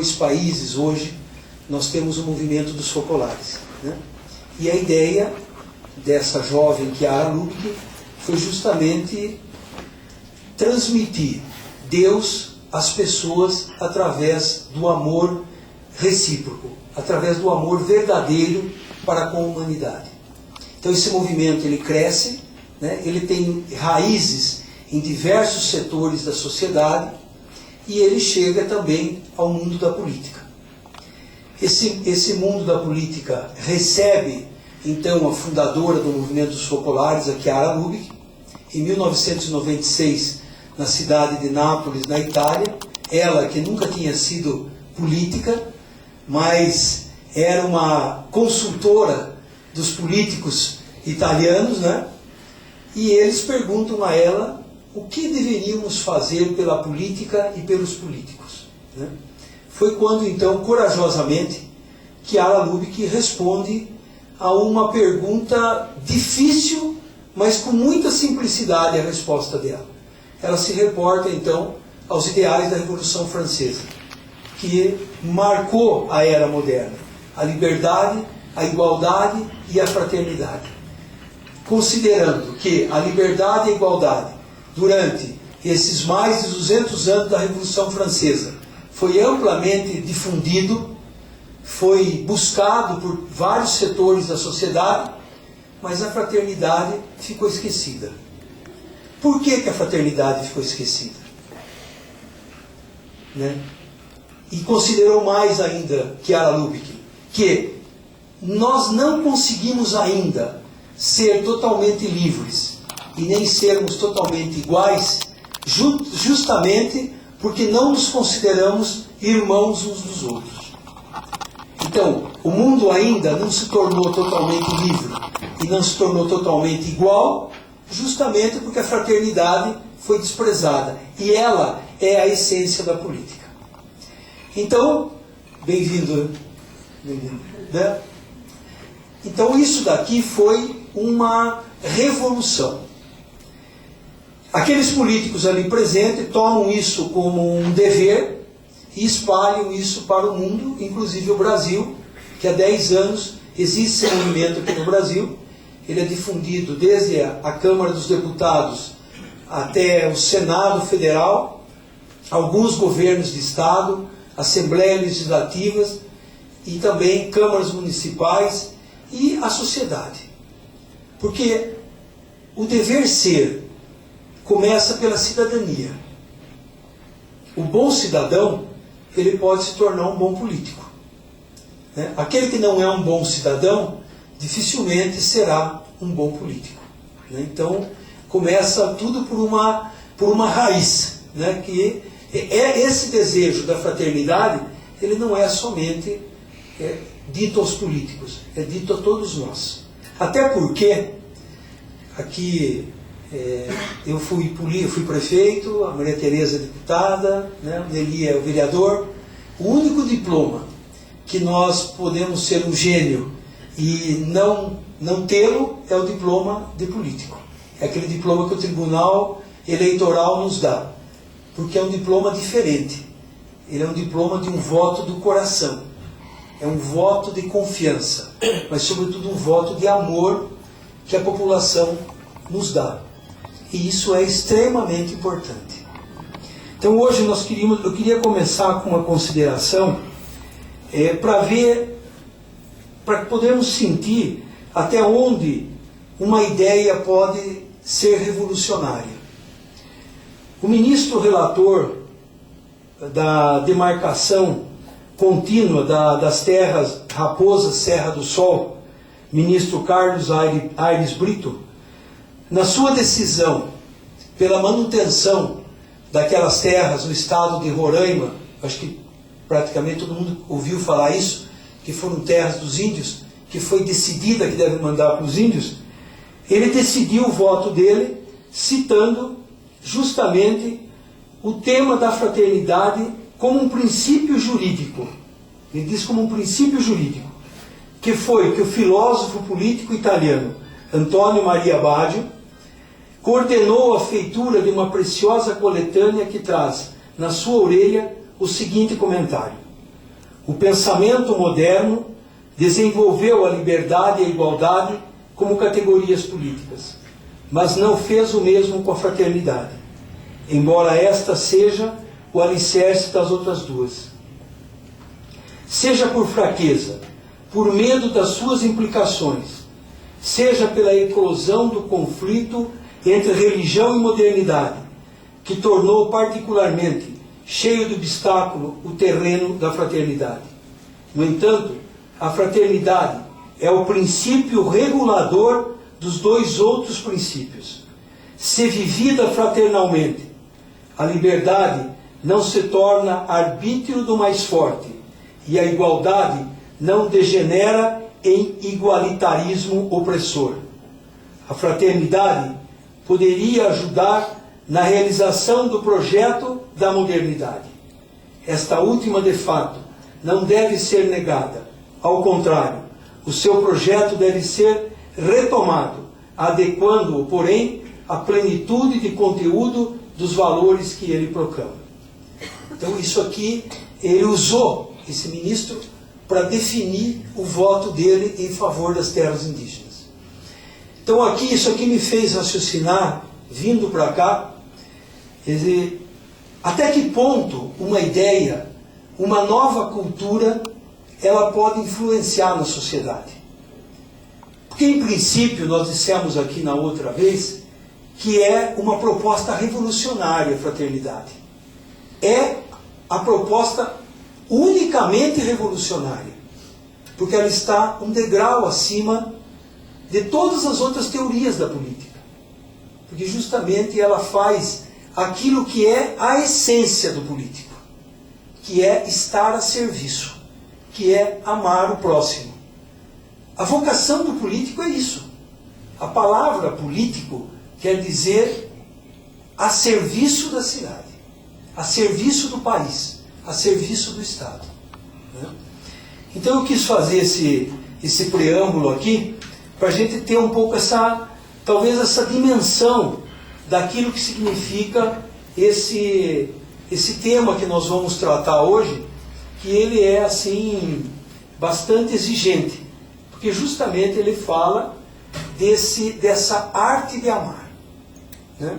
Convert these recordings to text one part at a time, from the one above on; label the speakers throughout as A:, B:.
A: países hoje nós temos o movimento dos focolares, né? E a ideia dessa jovem Chiara Lubich foi justamente transmitir Deus às pessoas através do amor recíproco, através do amor verdadeiro para com a humanidade. Então esse movimento ele cresce, né? Ele tem raízes em diversos setores da sociedade e ele chega também ao mundo da política. Esse mundo da política recebe então a fundadora do movimento dos focolares, a Chiara Lubich, em 1996, na cidade de Nápoles, na Itália. Ela que nunca tinha sido política, mas era uma consultora dos políticos italianos, né? E eles perguntam a ela o que deveríamos fazer pela política e pelos políticos, né? Foi quando então, corajosamente, Chiara Lubich responde a uma pergunta difícil, mas com muita simplicidade a resposta dela. Ela se reporta então aos ideais da Revolução Francesa, que marcou a era moderna: a liberdade, a igualdade e a fraternidade. Considerando que a liberdade e a igualdade, durante esses mais de 200 anos da Revolução Francesa, foi amplamente difundido, foi buscado por vários setores da sociedade, mas a fraternidade ficou esquecida. Por que a fraternidade ficou esquecida? Né? E considerou mais ainda Chiara Lubich, que nós não conseguimos ainda ser totalmente livres e nem sermos totalmente iguais, justamente porque não nos consideramos irmãos uns dos outros. Então, o mundo ainda não se tornou totalmente livre e não se tornou totalmente igual, justamente porque a fraternidade foi desprezada. E ela é a essência da política. Então, bem-vindo. Né? Então, isso daqui foi uma revolução. Aqueles políticos ali presentes tomam isso como um dever e espalham isso para o mundo, inclusive o Brasil, que há 10 anos existe esse movimento aqui no Brasil. Ele é difundido desde a Câmara dos Deputados até o Senado Federal, alguns governos de Estado, Assembleias Legislativas e também câmaras municipais e a sociedade. Porque o dever ser começa pela cidadania. O bom cidadão, ele pode se tornar um bom político, né? Aquele que não é um bom cidadão, dificilmente será um bom político, né? Então, começa tudo por uma raiz, né? Que é esse desejo da fraternidade, ele não é somente dito aos políticos, é dito a todos nós. Até porque, aqui, eu fui prefeito, a Maria Tereza é deputada, né? O Nelly é o vereador. O único diploma que nós podemos ser um gênio e não tê-lo é o diploma de político. É aquele diploma que o Tribunal Eleitoral nos dá, porque é um diploma diferente. Ele é um diploma de um voto do coração, é um voto de confiança, mas sobretudo um voto de amor que a população nos dá. E isso é extremamente importante. Então hoje eu queria começar com uma consideração para podermos sentir até onde uma ideia pode ser revolucionária. O ministro relator da demarcação contínua das terras Raposa Serra do Sol, ministro Carlos Aires Brito, na sua decisão pela manutenção daquelas terras no estado de Roraima, acho que praticamente todo mundo ouviu falar isso, que foram terras dos índios, que foi decidida que deve mandar para os índios, ele decidiu o voto dele citando justamente o tema da fraternidade como um princípio jurídico. Ele diz como um princípio jurídico, que foi que o filósofo político italiano Antonio Maria Baggio coordenou a feitura de uma preciosa coletânea que traz na sua orelha o seguinte comentário: O pensamento moderno desenvolveu a liberdade e a igualdade como categorias políticas, mas não fez o mesmo com a fraternidade, embora esta seja o alicerce das outras duas. Seja por fraqueza, por medo das suas implicações, seja pela eclosão do conflito entre religião e modernidade, que tornou particularmente cheio de obstáculo o terreno da fraternidade. No entanto, a fraternidade é o princípio regulador dos dois outros princípios. Se vivida fraternalmente, a liberdade não se torna arbítrio do mais forte e a igualdade não degenera em igualitarismo opressor. A fraternidade poderia ajudar na realização do projeto da modernidade. Esta última, de fato, não deve ser negada. Ao contrário, o seu projeto deve ser retomado, adequando-o, porém, à plenitude de conteúdo dos valores que ele proclama. Então, isso aqui, ele usou, esse ministro, para definir o voto dele em favor das terras indígenas. Então, aqui, isso aqui me fez raciocinar, vindo para cá, quer dizer, até que ponto uma ideia, uma nova cultura, ela pode influenciar na sociedade. Porque, em princípio, nós dissemos aqui na outra vez, que é uma proposta revolucionária a fraternidade. É a proposta unicamente revolucionária, porque ela está um degrau acima de todas as outras teorias da política. Porque justamente ela faz aquilo que é a essência do político, que é estar a serviço, que é amar o próximo. A vocação do político é isso. A palavra político quer dizer a serviço da cidade, a serviço do país, a serviço do Estado. Então eu quis fazer esse preâmbulo aqui, para a gente ter um pouco talvez essa dimensão daquilo que significa esse tema que nós vamos tratar hoje, que ele é assim bastante exigente, porque justamente ele fala dessa arte de amar, né?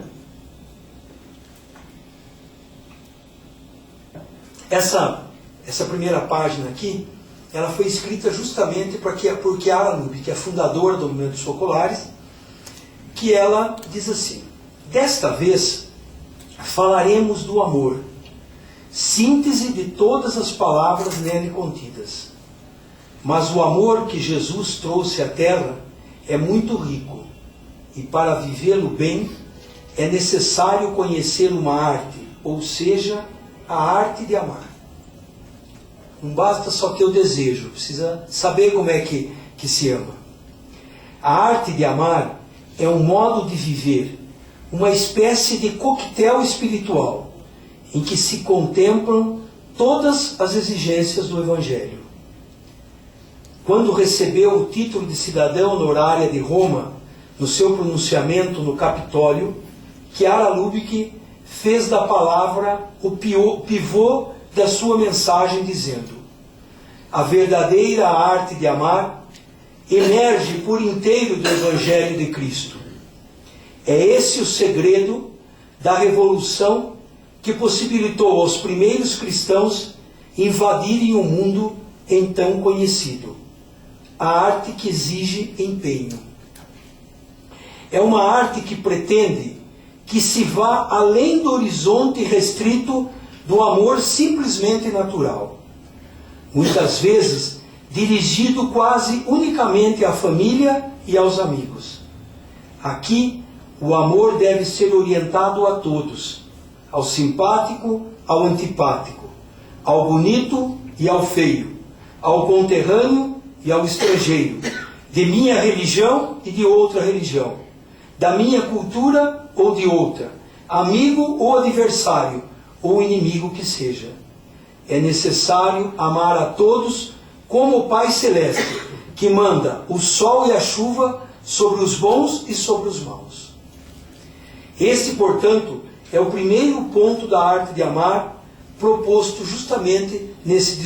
A: Essa primeira página aqui, ela foi escrita justamente por Chiara Lubich, que é a fundadora do Movimento dos Focolares, que ela diz assim: desta vez falaremos do amor, síntese de todas as palavras nele contidas. Mas o amor que Jesus trouxe à Terra é muito rico, e para vivê-lo bem é necessário conhecer uma arte, ou seja, a arte de amar. Não basta só ter o desejo, precisa saber como é que se ama. A arte de amar é um modo de viver, uma espécie de coquetel espiritual, em que se contemplam todas as exigências do Evangelho. Quando recebeu o título de cidadã honorária de Roma, no seu pronunciamento no Capitólio, Chiara Lubich fez da palavra o pivô da sua mensagem, dizendo: a verdadeira arte de amar emerge por inteiro do Evangelho de Cristo. É esse o segredo da revolução que possibilitou aos primeiros cristãos invadirem o mundo então conhecido. A arte que exige empenho. É uma arte que pretende que se vá além do horizonte restrito do amor simplesmente natural. Muitas vezes dirigido quase unicamente à família e aos amigos. Aqui, o amor deve ser orientado a todos, ao simpático, ao antipático, ao bonito e ao feio, ao conterrâneo e ao estrangeiro, de minha religião e de outra religião, da minha cultura ou de outra, amigo ou adversário, ou inimigo que seja. É necessário amar a todos como o Pai Celeste, que manda o sol e a chuva sobre os bons e sobre os maus. Esse, portanto, é o primeiro ponto da arte de amar, proposto justamente nesse